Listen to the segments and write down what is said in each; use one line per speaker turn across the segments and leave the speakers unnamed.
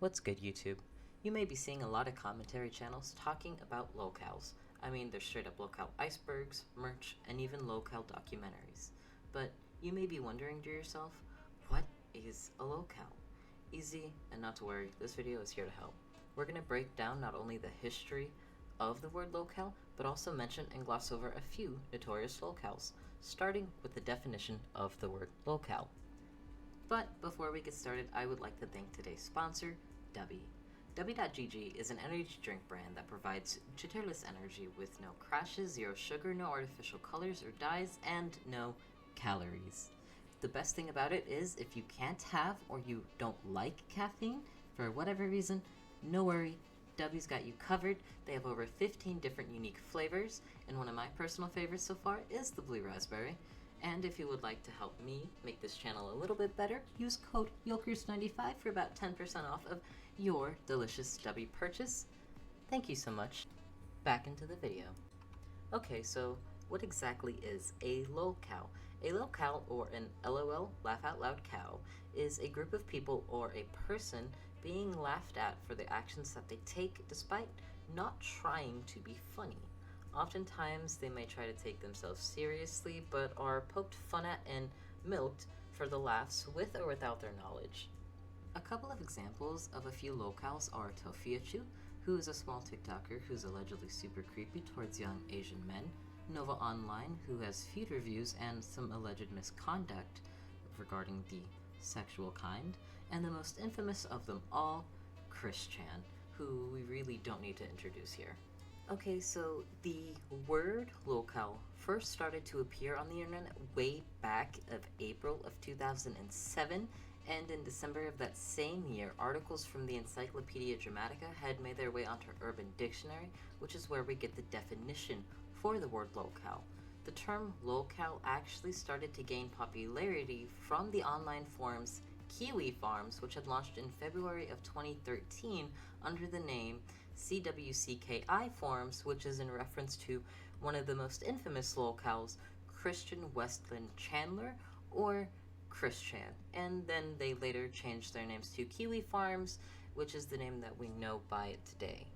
What's good, YouTube? You may be seeing a lot of commentary channels talking about lolcows. I mean, there's straight up lolcow icebergs, merch, and even lolcow documentaries. But you may be wondering to yourself, what is a lolcow? Easy, and not to worry, this video is here to help. We're going to break down not only the history of the word lolcow, but also mention and gloss over a few notorious lolcows, starting with the definition of the word lolcow. But before we get started, I would like to thank today's sponsor, Dubby. Dubby.gg is an energy drink brand that provides jitters energy with no crashes, zero sugar, no artificial colors or dyes, and no calories. The best thing about it is if you can't have or you don't like caffeine for whatever reason, no worry, Dubby's got you covered. They have over 15 different unique flavors, and one of my personal favorites so far is the blue raspberry. And if you would like to help me make this channel a little bit better, use code YOLKERS95 for about 10% off of your delicious Dubby purchase. Thank you so much. Back into the video. Okay, so what exactly is a lolcow? A lolcow, or an LOL, laugh out loud cow, is a group of people or a person being laughed at for the actions that they take despite not trying to be funny. Oftentimes, they may try to take themselves seriously, but are poked fun at and milked for the laughs with or without their knowledge. A couple of examples of a few lolcows are Tophiachu, who is a small TikToker who's allegedly super creepy towards young Asian men, Nova Online, who has feud reviews and some alleged misconduct regarding the sexual kind, and the most infamous of them all, Chrischan, who we really don't need to introduce here. Okay, so the word lolcow first started to appear on the internet way back of April of 2007, and in December of that same year, articles from the Encyclopedia Dramatica had made their way onto Urban Dictionary, which is where we get the definition for the word lolcow. The term lolcow actually started to gain popularity from the online forums Kiwi Farms, which had launched in February of 2013 under the name CWCKI Forums, which is in reference to one of the most infamous lolcows, Christian Westland Chandler, or Chriscchan, and then they later changed their names to Kiwi Farms, which is the name that we know by it today.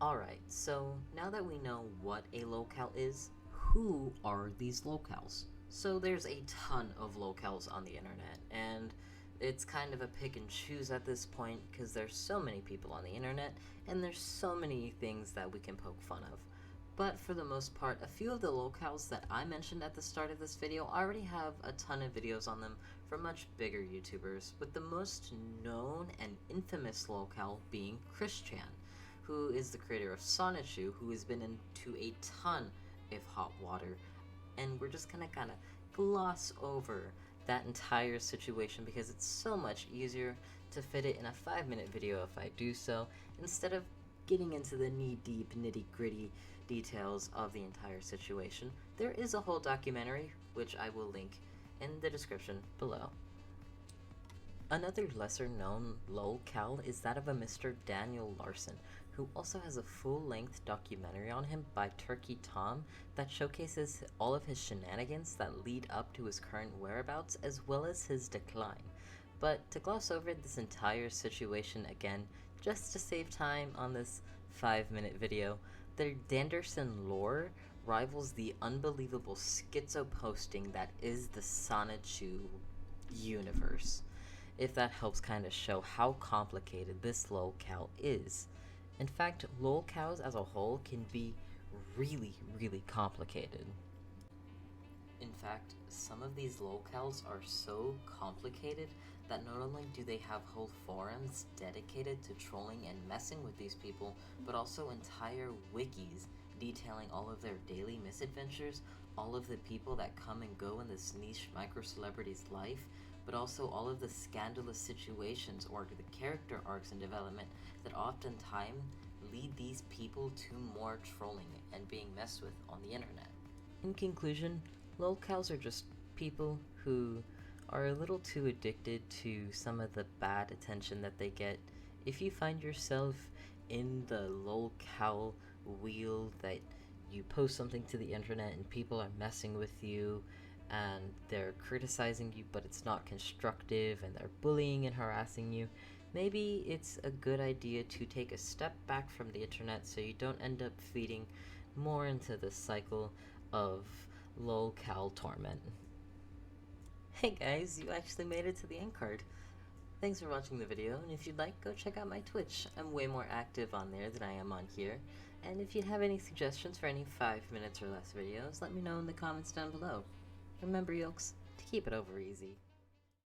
Alright, so now that we know what a lolcow is, who are these lolcows? So there's a ton of lolcows on the internet, and it's kind of a pick and choose at this point because there's so many people on the internet and there's so many things that we can poke fun of. But for the most part, a few of the lolcows that I mentioned at the start of this video already have a ton of videos on them from much bigger YouTubers, with the most known and infamous lolcow being Chrischan, who is the creator of Tophiachu, who has been into a ton of hot water. And we're just gonna kind of gloss over that entire situation because it's so much easier to fit it in a 5-minute video if I do so, instead of getting into the knee-deep, nitty-gritty details of the entire situation. There is a whole documentary, which I will link in the description below. Another lesser-known lolcow is that of a Mr. Daniel Larson, who also has a full-length documentary on him by Turkey Tom that showcases all of his shenanigans that lead up to his current whereabouts as well as his decline. But to gloss over this entire situation again, just to save time on this 5-minute video, their Danderson lore rivals the unbelievable schizo posting that is the Tophiachu universe, if that helps kind of show how complicated this lolcow is. In fact, lolcows as a whole can be really complicated. In fact, some of these lolcows are so complicated that not only do they have whole forums dedicated to trolling and messing with these people, but also entire wikis detailing all of their daily misadventures, all of the people that come and go in this niche micro-celebrity's life, but also all of the scandalous situations or the character arcs and development that oftentimes lead these people to more trolling and being messed with on the internet. In conclusion, lolcows are just people who are a little too addicted to some of the bad attention that they get. If you find yourself in the lolcow wheel, that you post something to the internet and people are messing with you and they're criticizing you but it's not constructive and they're bullying and harassing you, Maybe it's a good idea to take a step back from the internet so you don't end up feeding more into the cycle of Lolcow torment. Hey guys, you actually made it to the end card. Thanks for watching the video, and if you'd like, go check out my Twitch. I'm way more active on there than I am on here. And if you have any suggestions for any 5 minutes or less videos, let me know in the comments down below. Remember, yolks, to keep it over easy.